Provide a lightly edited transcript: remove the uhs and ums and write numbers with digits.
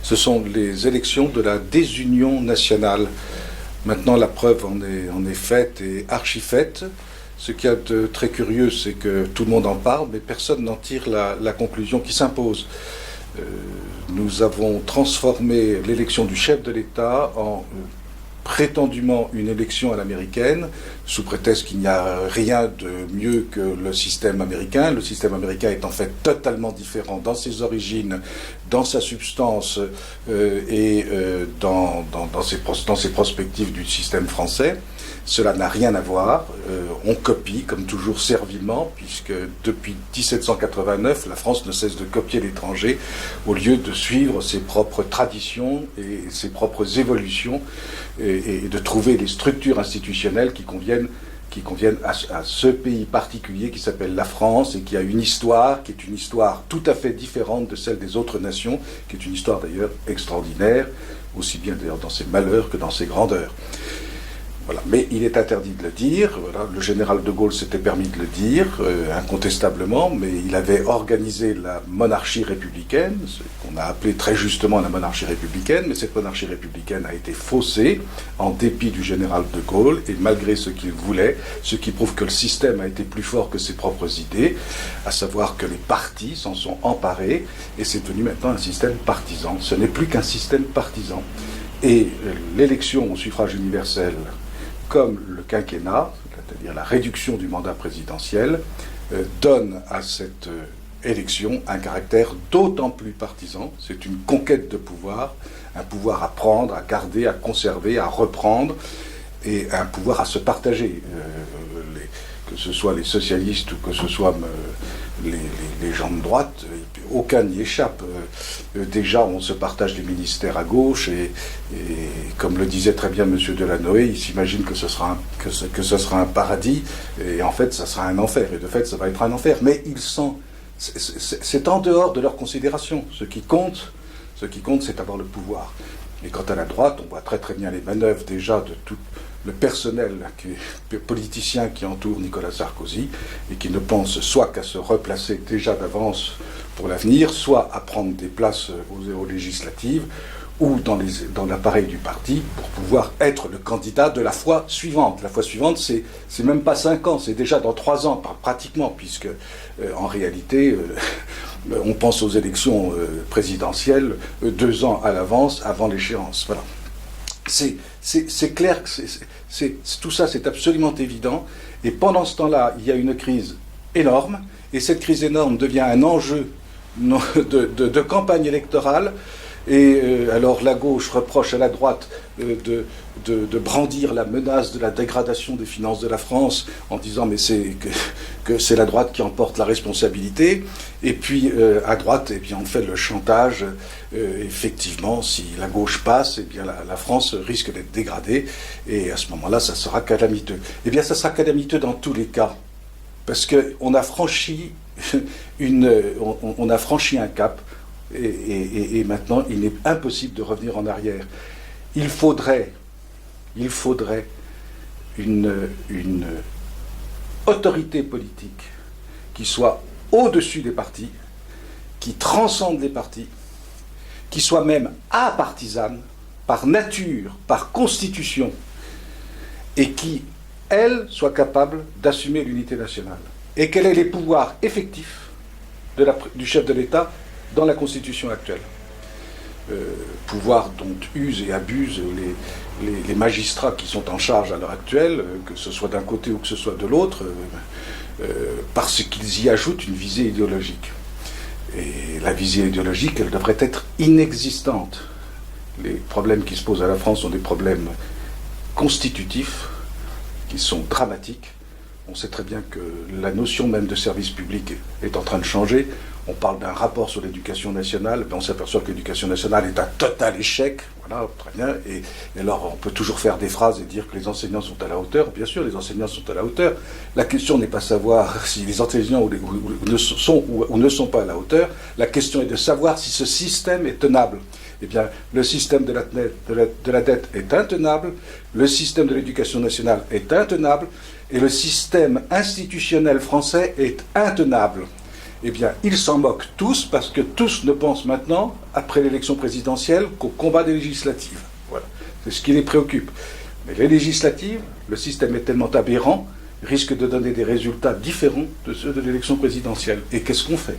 Ce sont les élections de la désunion nationale. Maintenant, la preuve en est faite et archi-faite. Ce qu'il y a de très curieux, c'est que tout le monde en parle, mais personne n'en tire la conclusion qui s'impose. Nous avons transformé l'élection du chef de l'État en prétendument une élection à l'américaine, sous prétexte qu'il n'y a rien de mieux que le système américain. Le système américain est en fait totalement différent dans ses origines, dans sa substance et dans ses perspectives du système français. Cela n'a rien à voir. On copie, comme toujours, servilement, puisque depuis 1789, la France ne cesse de copier l'étranger au lieu de suivre ses propres traditions et ses propres évolutions et de trouver les structures institutionnelles qui conviennent à ce pays particulier qui s'appelle la France et qui a une histoire qui est une histoire tout à fait différente de celle des autres nations, qui est une histoire d'ailleurs extraordinaire, aussi bien d'ailleurs dans ses malheurs que dans ses grandeurs. Voilà. Mais il est interdit de le dire. Voilà. Le général de Gaulle s'était permis de le dire, incontestablement, mais il avait organisé la monarchie républicaine, ce qu'on a appelé très justement la monarchie républicaine, mais cette monarchie républicaine a été faussée en dépit du général de Gaulle et malgré ce qu'il voulait, ce qui prouve que le système a été plus fort que ses propres idées, à savoir que les partis s'en sont emparés et c'est devenu maintenant un système partisan. Ce n'est plus qu'un système partisan. Et l'élection au suffrage universel, comme le quinquennat, c'est-à-dire la réduction du mandat présidentiel, donne à cette élection un caractère d'autant plus partisan. C'est une conquête de pouvoir, un pouvoir à prendre, à garder, à conserver, à reprendre, et un pouvoir à se partager. Que ce soit les socialistes ou que ce soit les gens de droite, aucun n'y échappe. Déjà, on se partage les ministères à gauche et comme le disait très bien M. Delanoë, il s'imagine que ce sera un paradis et en fait, ça sera un enfer. Et de fait, ça va être un enfer. Mais c'est en dehors de leur considération. Ce qui compte, c'est avoir le pouvoir. Et quant à la droite, on voit très très bien les manœuvres déjà de tout le personnel politicien qui entoure Nicolas Sarkozy et qui ne pense soit qu'à se replacer déjà d'avance pour l'avenir, soit à prendre des places aux législatives ou dans l'appareil du parti pour pouvoir être le candidat de la fois suivante. La fois suivante, c'est même pas 5 ans, c'est déjà dans 3 ans, pratiquement, puisque en réalité, on pense aux élections présidentielles 2 ans à l'avance, avant l'échéance. Voilà. C'est clair que tout ça, c'est absolument évident. Et pendant ce temps-là, il y a une crise énorme. Et cette crise énorme devient un enjeu de campagne électorale. Et alors la gauche reproche à la droite de brandir la menace de la dégradation des finances de la France en disant mais que c'est la droite qui en porte la responsabilité. Et puis à droite, eh bien, on fait le chantage. Effectivement, si la gauche passe, eh bien la France risque d'être dégradée. Et à ce moment-là, ça sera calamiteux. Eh bien, ça sera calamiteux dans tous les cas. Parce qu'on a franchi on a franchi un cap. Et maintenant, il est impossible de revenir en arrière. Il faudrait une autorité politique qui soit au-dessus des partis, qui transcende les partis, qui soit même apartisane, par nature, par constitution, et qui, elle, soit capable d'assumer l'unité nationale. Et quels sont les pouvoirs effectifs du chef de l'État dans la Constitution actuelle. Pouvoir dont usent et abusent les magistrats qui sont en charge à l'heure actuelle, que ce soit d'un côté ou que ce soit de l'autre, parce qu'ils y ajoutent une visée idéologique. Et la visée idéologique, elle devrait être inexistante. Les problèmes qui se posent à la France sont des problèmes constitutifs, qui sont dramatiques. On sait très bien que la notion même de service public est en train de changer. On parle d'un rapport sur l'éducation nationale, mais on s'aperçoit que l'éducation nationale est un total échec. Voilà, très bien. Et alors, on peut toujours faire des phrases et dire que les enseignants sont à la hauteur. Bien sûr, les enseignants sont à la hauteur. La question n'est pas de savoir si les enseignants sont ou ne sont pas à la hauteur. La question est de savoir si ce système est tenable. Eh bien, le système de la dette est intenable, le système de l'éducation nationale est intenable, et le système institutionnel français est intenable. eh bien, ils s'en moquent tous parce que tous ne pensent maintenant, après l'élection présidentielle, qu'au combat des législatives. Voilà. C'est ce qui les préoccupe. Mais les législatives, le système est tellement aberrant, risque de donner des résultats différents de ceux de l'élection présidentielle. Et qu'est-ce qu'on fait ?